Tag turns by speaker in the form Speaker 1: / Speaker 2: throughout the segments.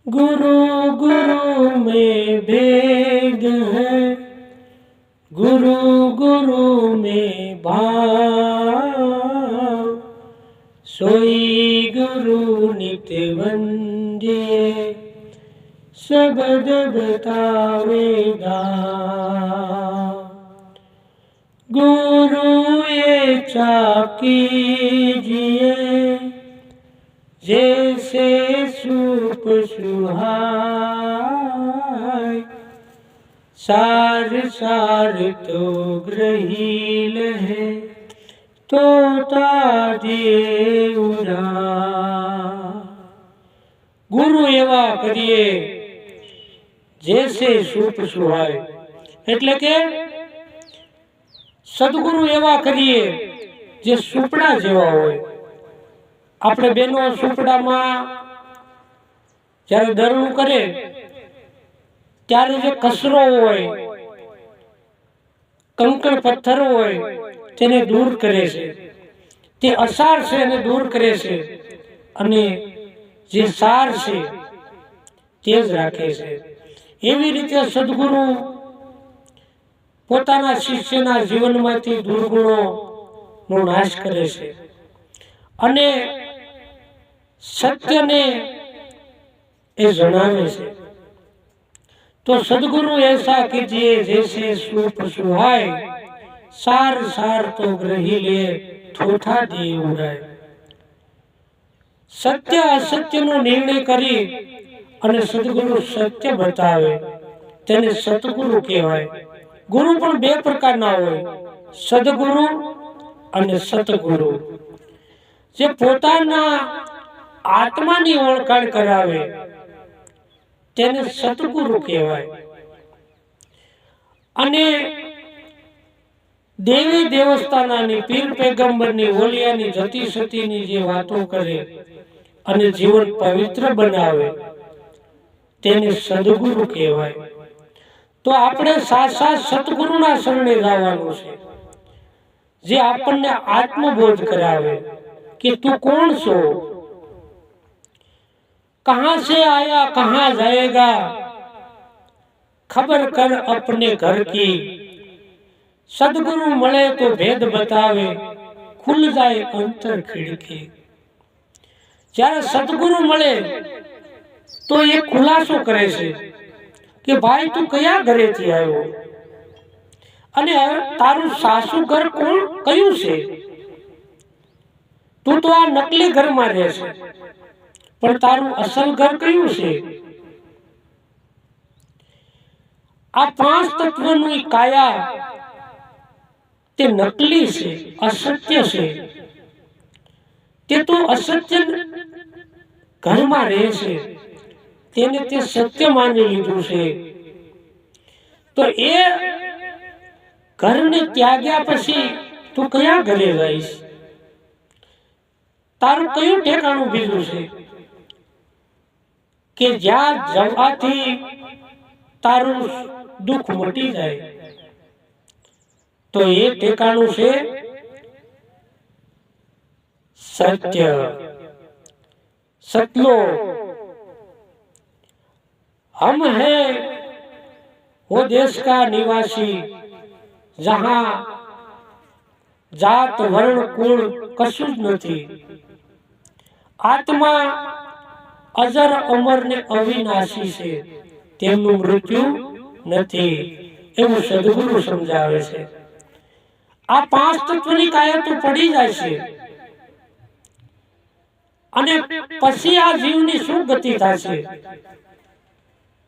Speaker 1: गुरु गुरु में भेद है, गुरु गुरु में भाव, सोई गुरु नित्य वंदिए, शब्द बतावेगा। गुरु ये चाप कीजिए, जैसे सूप सुहाय, सार सार तो ग्रहील है, तोता देवरा। गुरु एवा करिए जैसे सूप सुहाय, એટલે કે સદગુરુ એવા કરીએ જે સુપડા જેવા હોય। આપણે બેનો સુપડામાં જ્યારે દરણું કરે ત્યારે જે કચરો હોય, કંકર પથ્થર હોય તેને દૂર કરે છે, તે અસાર છે એને દૂર કરે છે, અને જે સાર છે તે જ રાખે છે। એવી રીતે સદગુરુ પોતાના શિષ્યના જીવનમાંથી દુર્ગુણોનો નાશ કરે છે અને સત્યને એ જણાવે છે। तो सदगुरु ऐसा कीजिए जैसे सूप सुहाय, सार सार तो ग्रही ले, थोथा दे उड़ाय। सत्य असत्य नो निर्णय करी અને સદગુરુ સત્ય બતાવે તેને સતગુરુ કહેવાય। ગુરુ પણ બે પ્રકારના હોય, સદગુરુ અને સતગુરુ। જે પોતાના આત્માની ઓળખાણ કરાવે તેને સતગુરુ કહેવાય। અને દેવી દેવસ્થાનની પીર પેગંબરની ઓલિયાની જતી સતીની જે વાતો કરે અને જીવન પવિત્ર બનાવે તેને સદગુરુ કહેવાય। તો આપણે સાચા સતગુરુના શરણે જવાનું છે, જે આપણને આત્મબોધ કરાવે कि तू कौन सो, कहां से आया कहां जाएगा, खबर कर अपने घर की। सदगुरु મળે तो भेद बतावे, खुल जाए अंतर खिड़की। જ્યારે સદગુરુ મળે તો એ ખુલાસો કરે છે કે ભાઈ તું કયા ઘરેથી આવ્યો અને તારું સાસુ ઘર કોણ કયું છે। તું તો આ નકલી ઘરમાં રહે છે, પણ તારું અસલ ઘર કયું છે। આ પાંચ તત્વની કાયા તે નકલી છે, અસત્ય છે। તે તો અસત્ય ઘરમાં રહે છે, તેને તે સત્ય માની લીધું છે। તો એ ઘરને ત્યાગ્યા પછી તું કયા ઘરે જઈશ, તારું કયું ઠેકાણું બીજું છે કે જ્યાં જવાથી તારું દુઃખ મટી જાય। તો એ ઠેકાણું છે सत्य, सतलोक। हम हैं वो देश का निवासी, जहां जात वर्ण कुल कशुं ज नथी। आत्मा अजर अमर ने अविनाशी छे, तेमनुं मृत्यु नथी, एवुं सद्गुरु समजावे छे। आ पांच तत्वनी काया तो पड़ी जाय छे અને પછી આ જીવની શું ગતિ થશે।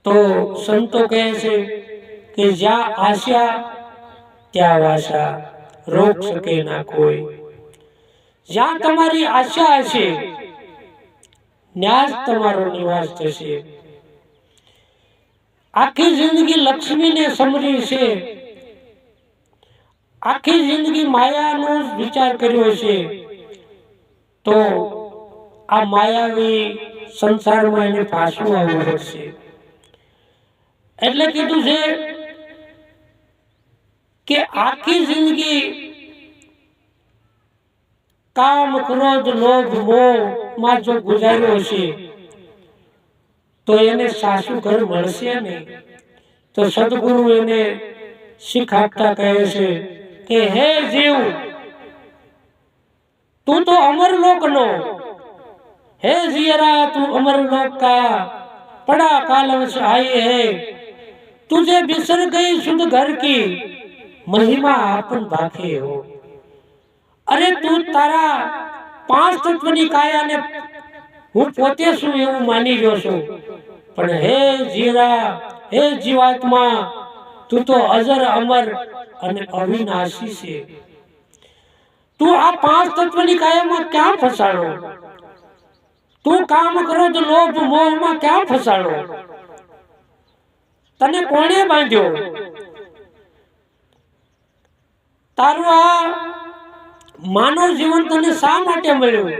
Speaker 1: તો સંતો કહે છે કે જ્યાં આશા ત્યાં વાસા, રોક શકે ના કોઈ। જ્યાં તમારી આશા હશે ત્યાં જ તમારો નિવાસ થશે। આખી જિંદગી લક્ષ્મીને સમરી છે, આખી જિંદગી માયાનો વિચાર કર્યો છે, તો આ માયાવી સંસારમાં એને પાછું આવવું પડશે। એટલે કીધું છે કે આખી જિંદગી काम क्रोध लोभ मोह में जो गुजार्यो छे તો એને સાસુ ઘર મળશે નહીં. તો સદગુરુ એને શીખ આપતા કહે છે કે હે જીવ, તું તો અમરલોકનો, हे जियरा तू अमरलोक का पड़ा कालवश आए है, तुझे बिसर गई शुद्ध घर की महिमा आपन भाखे हो. अरे તું તારા પાંચ તત્વની કાયાને હું પોતે છું એવું માની ગયો છું, પણ હે જીરા, હે જીવાત્મા, તું તો અજર અમર અને અવિનાશી છે. તું આ પાંચ તત્વની કાયામાં ક્યાં ફસાણો? તું કામ ક્રોધ લોભ મોહમાં ક્યાં ફસાણો? તને કોણે બાંધ્યો? તારું આ માનવ જીવન તને શા માટે મળ્યું?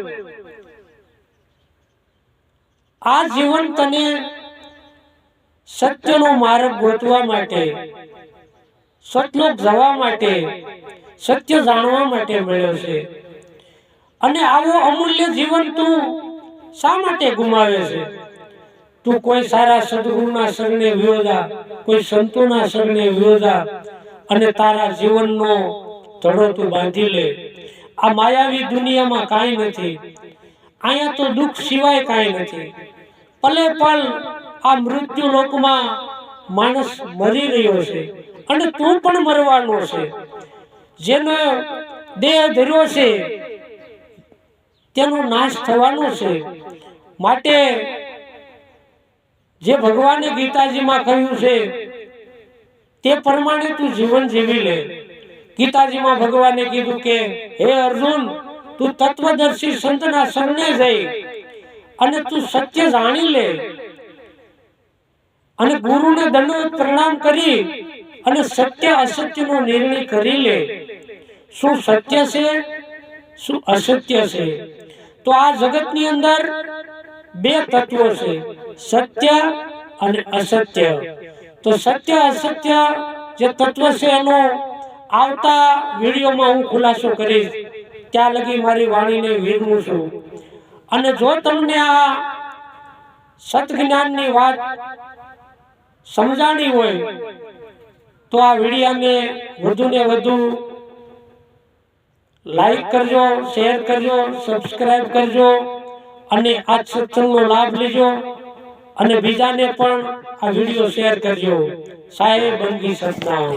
Speaker 1: આ જીવન તને સત્યનો માર્ગ ગોતવા માટે, સતલોક જવા માટે, સત્ય જાણવા માટે મળ્યો છે. અને આવો અમૂલ્ય જીવન તું શા માટે ગુમાવે છે? તું કોઈ સારા સદગુરુના શરણે વ્યો જા, કોઈ સંતોના શરણે વ્યો જા અને તારા જીવનનો ધડો તું બાંધી લે. આ માયાવી દુનિયામાં કાંઈ નથી. અહીંયા તો દુઃખ સિવાય કાંઈ નથી. પલે પલ આ મૃત્યુ લોકમાં માણસ મરી રહ્યો છે અને તું પણ મરવાનો છે. જેનો દેહ ધર્યો છે તેનો નાશ થવાનો છે. માટે જે ભગવાને ગીતાજીમાં કહ્યું છે તે પ્રમાણે તું જીવન જીવી લે. ગીતાજીમાં ભગવાને કીધું કે હે અર્જુન, તું તત્વદર્શી સંતના શરણે જઈ અને તું સત્ય જાણી લે અને ગુરુને દંડવત પ્રણામ કરી અને સત્ય અસત્યનો નિર્ણય કરી લે. શું સત્ય છે, શું અસત્ય છે? તો આ જગતની અંદર બે તત્વો છે, સત્ય અને અસત્ય. તો સત્ય અસત્ય જે તત્વ છે એનો આવતા વિડીયોમાં હું ખુલાસો કરીશ. ત્યાં લગી મારી વાણીને વિરમું છું. અને જો તમને આ સતજ્ઞાનની વાત સમજાણી હોય તો આ વિડીયાને વધુને વધુ લાઈક કરજો, શેર કરજો, સબસ્ક્રાઇબ કરજો અને આ સત્સંગનો લાભ લેજો અને બીજાને પણ આ વિડીયો શેર કરજો. સાહેબ બંગી સતનામ.